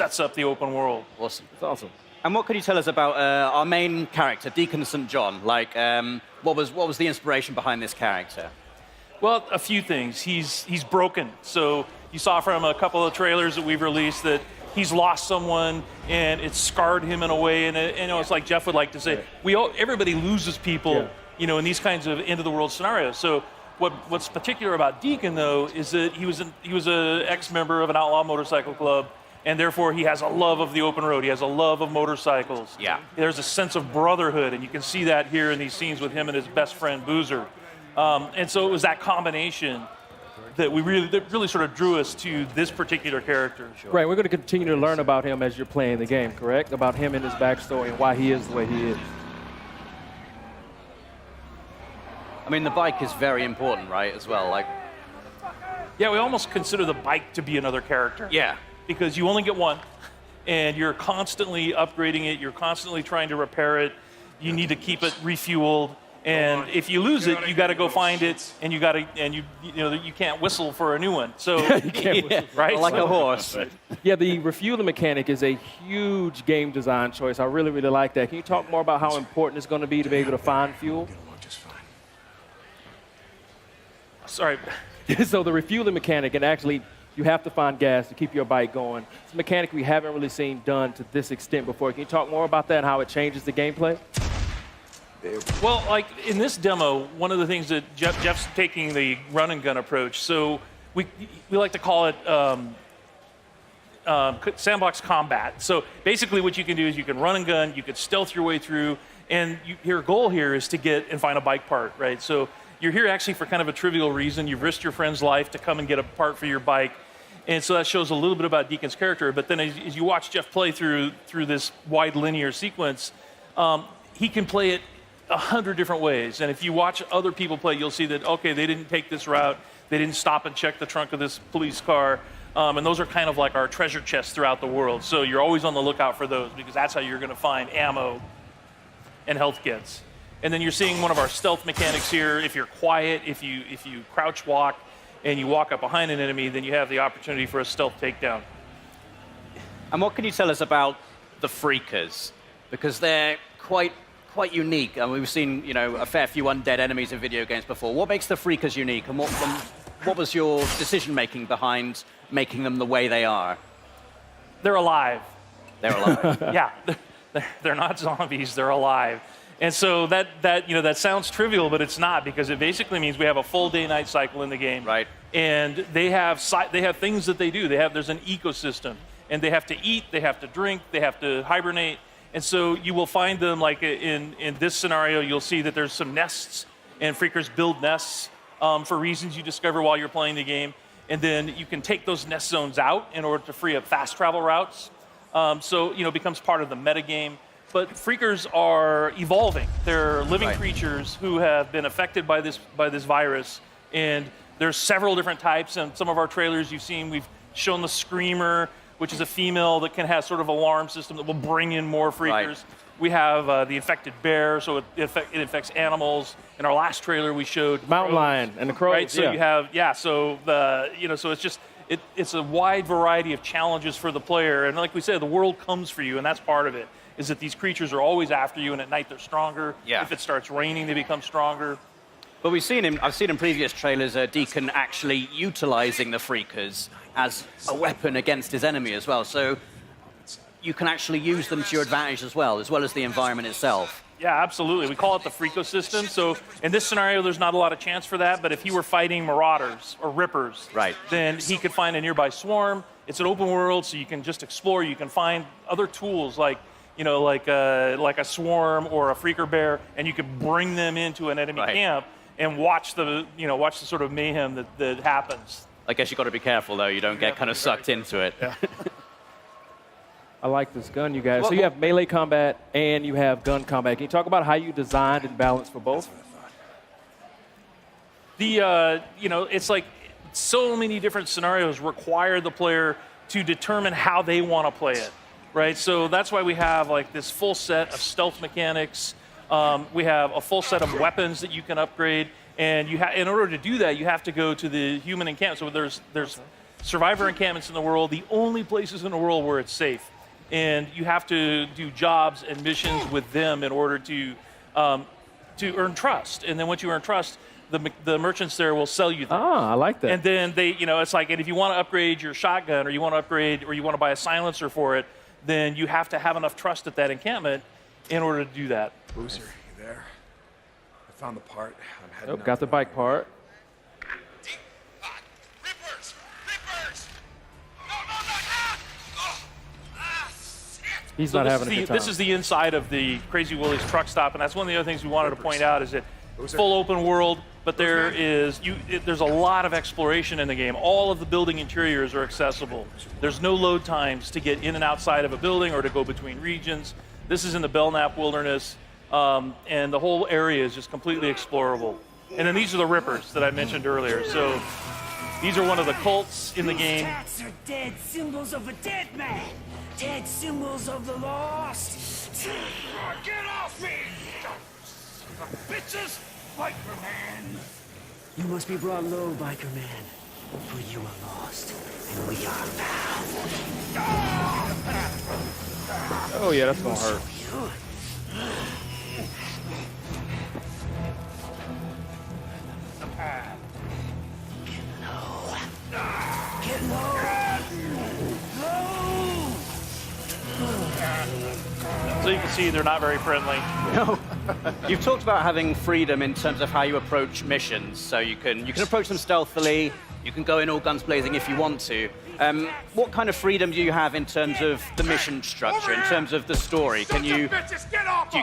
sets up the open world. Awesome. It's awesome. And what can you tell us about our main character, Deacon St. John? Like, what was the inspiration behind this character? Well, a few things. He's broken. So you saw from a couple of trailers that we've released that he's lost someone and it's scarred him in a way. And it's like Jeff would like to say, everybody loses people, in these kinds of end of the world scenarios. So what's particular about Deacon though is that he was an ex-member of an outlaw motorcycle club, and therefore he has a love of the open road. He has a love of motorcycles. Yeah. There's a sense of brotherhood, and you can see that here in these scenes with him and his best friend Boozer. And so it was that combination that really sort of drew us to this particular character. Right, we're going to continue to learn about him as you're playing the game, correct? About him and his backstory and why he is the way he is. I mean, the bike is very important, right, as well? Like, yeah, we almost consider the bike to be another character. Yeah. Because you only get one, and you're constantly upgrading it. You're constantly trying to repair it. You need to keep it refueled. And if you lose it, you got to go find it, and you can't whistle for a new one. So You can't whistle. right, like a horse. Yeah, the refueling mechanic is a huge game design choice. I really, really like that. Can you talk more about how important it's going to be able to find fuel? Sorry. So the refueling mechanic, and actually you have to find gas to keep your bike going. It's a mechanic we haven't really seen done to this extent before. Can you talk more about that and how it changes the gameplay? Well, like in this demo, one of the things that Jeff's taking the run and gun approach. So we like to call it sandbox combat. So basically what you can do is you can run and gun, you can stealth your way through, and your goal here is to get and find a bike part, right? So you're here actually for kind of a trivial reason. You've risked your friend's life to come and get a part for your bike. And so that shows a little bit about Deacon's character. But then as you watch Jeff play through this wide linear sequence, he can play it 100 different ways. And if you watch other people play, you'll see that, okay, they didn't take this route. They didn't stop and check the trunk of this police car. And those are kind of like our treasure chests throughout the world. So you're always on the lookout for those, because that's how you're going to find ammo and health kits. And then you're seeing one of our stealth mechanics here. If you're quiet, if you crouch walk and you walk up behind an enemy, then you have the opportunity for a stealth takedown. And what can you tell us about the Freakers? Because they're quite unique. And we've seen, a fair few undead enemies in video games before. What makes the Freakers unique, and what was your decision-making behind making them the way they are? They're alive. They're alive. Yeah, they're not zombies, they're alive. And so that sounds trivial, but it's not, because it basically means we have a full day-night cycle in the game. Right. And they have things that they do. There's an ecosystem, and they have to eat, they have to drink, they have to hibernate. And so you will find them, like in this scenario, you'll see that there's some nests, and Freakers build nests for reasons you discover while you're playing the game. And then you can take those nest zones out in order to free up fast travel routes. So it becomes part of the metagame. But Freakers are evolving. They're living creatures who have been affected by this virus. And there's several different types. And some of our trailers you've seen, we've shown the Screamer, which is a female that can have sort of alarm system that will bring in more Freakers. Right. We have the infected bear, so it infects animals. In our last trailer, we showed mountain lion and the crows. Right, so you have so it's just it's a wide variety of challenges for the player. And like we said, the world comes for you, and that's part of it. Is that these creatures are always after you, and at night they're stronger. Yeah. If it starts raining, they become stronger. But I've seen in previous trailers Deacon actually utilizing the Freakers as a weapon against his enemy as well. So you can actually use them to your advantage as well as the environment itself. Yeah, absolutely. We call it the Freakosystem. So in this scenario, there's not a lot of chance for that. But if he were fighting marauders or rippers, then he could find a nearby swarm. It's an open world, so you can just explore. You can find other tools like a swarm or a freaker bear, and you can bring them into an enemy camp and watch the sort of mayhem that happens. I guess you've got to be careful, though. You don't get kind of sucked into it. Yeah. I like this gun, you guys. So you have melee combat and you have gun combat. Can you talk about how you designed and balanced for both? It's like so many different scenarios require the player to determine how they want to play it. Right, so that's why we have like this full set of stealth mechanics. We have a full set of weapons that you can upgrade, and in order to do that, you have to go to the human encampment. So there's survivor encampments in the world, the only places in the world where it's safe. And you have to do jobs and missions with them in order to earn trust. And then once you earn trust, the merchants there will sell you things. Ah, I like that. And then they, it's like, and if you want to upgrade your shotgun, or you want to upgrade, or you want to buy a silencer for it, then you have to have enough trust at that encampment in order to do that. Boozer, you there? I found the part. I'm heading Nope, got the bike part. Rippers! Rippers! No, no, no, no! Oh, shit! He's So not this having is a the, good time. This is the inside of the Crazy Willie's truck stop, and that's one of the other things we wanted to point out is that full open world, but there's a lot of exploration in the game. All of the building interiors are accessible. There's no load times to get in and outside of a building or to go between regions. This is in the Belknap Wilderness, and the whole area is just completely explorable. And then these are the Rippers that I mentioned earlier. So these are one of the cults in the game. Tats are dead symbols of a dead man. Dead symbols of the lost. Get off me! Bitches! Biker Man! You must be brought low, biker man. For you are lost, and we are found. Oh yeah, that's gonna hurt. Get low. Low. So you can see they're not very friendly. You've talked about having freedom in terms of how you approach missions, so you can approach them stealthily, you can go in all guns blazing if you want to. What kind of freedom do you have in terms of the mission structure, in terms of the story? Do you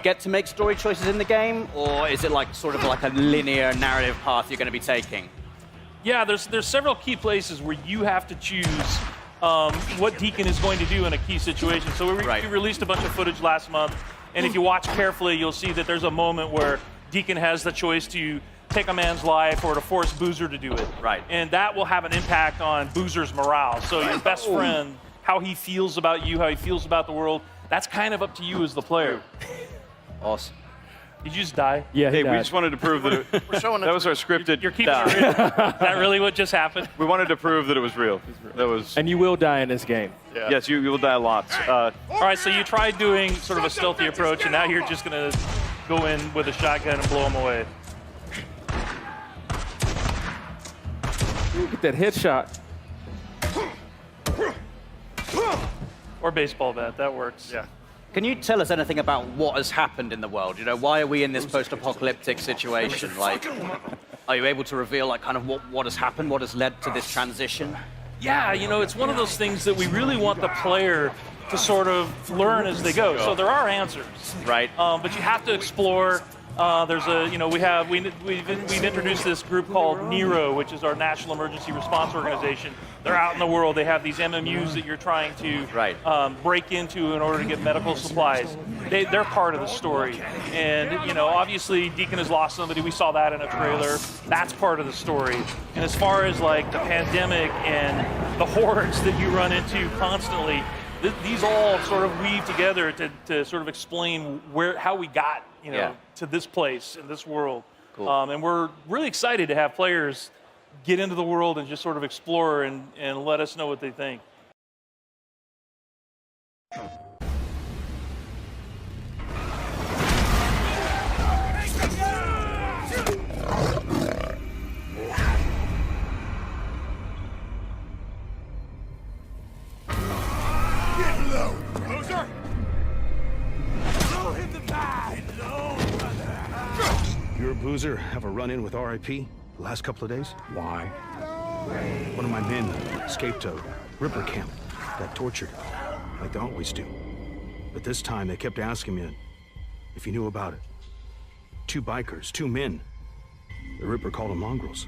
get to make story choices in the game, or is it like sort of like a linear narrative path you're going to be taking? Yeah, there's several key places where you have to choose what Deacon is going to do in a key situation. So we released a bunch of footage last month, and if you watch carefully, you'll see that there's a moment where Deacon has the choice to take a man's life or to force Boozer to do it. Right. And that will have an impact on Boozer's morale. So your best friend, how he feels about you, how he feels about the world, that's kind of up to you as the player. Awesome. Did you just die? Yeah, he Hey, we died. just wanted to prove that that was our scripted. You're keeping die. it real. Is that really what just happened? We wanted to prove that it was real. That was. And you will die in this game. Yes, you will die lots. All right, so you tried doing sort of a stealthy approach, and now you're just going to go in with a shotgun and blow them away. Ooh, get that headshot. Or baseball bat, that works. Yeah. Can you tell us anything about what has happened in the world? You know, why are we in this post-apocalyptic situation? Like, are you able to reveal like kind of what has happened, what has led to this transition? Yeah, it's one of those things that we really want the player to sort of learn as they go. So there are answers, Right. but you have to explore. There's a, we've introduced this group called NERO, which is our National Emergency Response Organization. They're out in the world. They have these MMUs that you're trying to break into in order to get medical supplies. They're part of the story. And, obviously Deacon has lost somebody. We saw that in a trailer. That's part of the story. And as far as like the pandemic and the hordes that you run into constantly, these all sort of weave together to sort of explain how we got, to this place in this world. Cool. And we're really excited to have players get into the world and just sort of explore and let us know what they think. Get low, loser! Throw him the bag! Low, brother! You or Boozer have a run-in with RIP the last couple of days? Why? One of my men escaped a Ripper camp, got tortured, like they always do. But this time they kept asking me if you knew about it. 2 bikers, 2 men. The Ripper called them mongrels.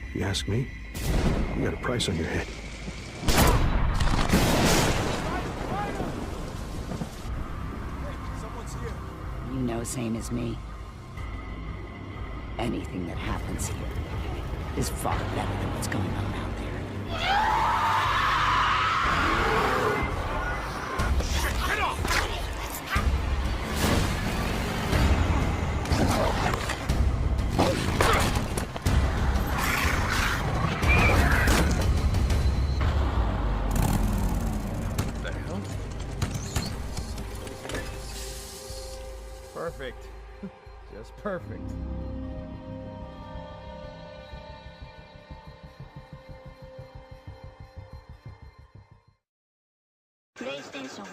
If you ask me, you got a price on your head. You know, same as me. Anything that happens here is far better than what's going on out there. Perfect. Just perfect. PlayStation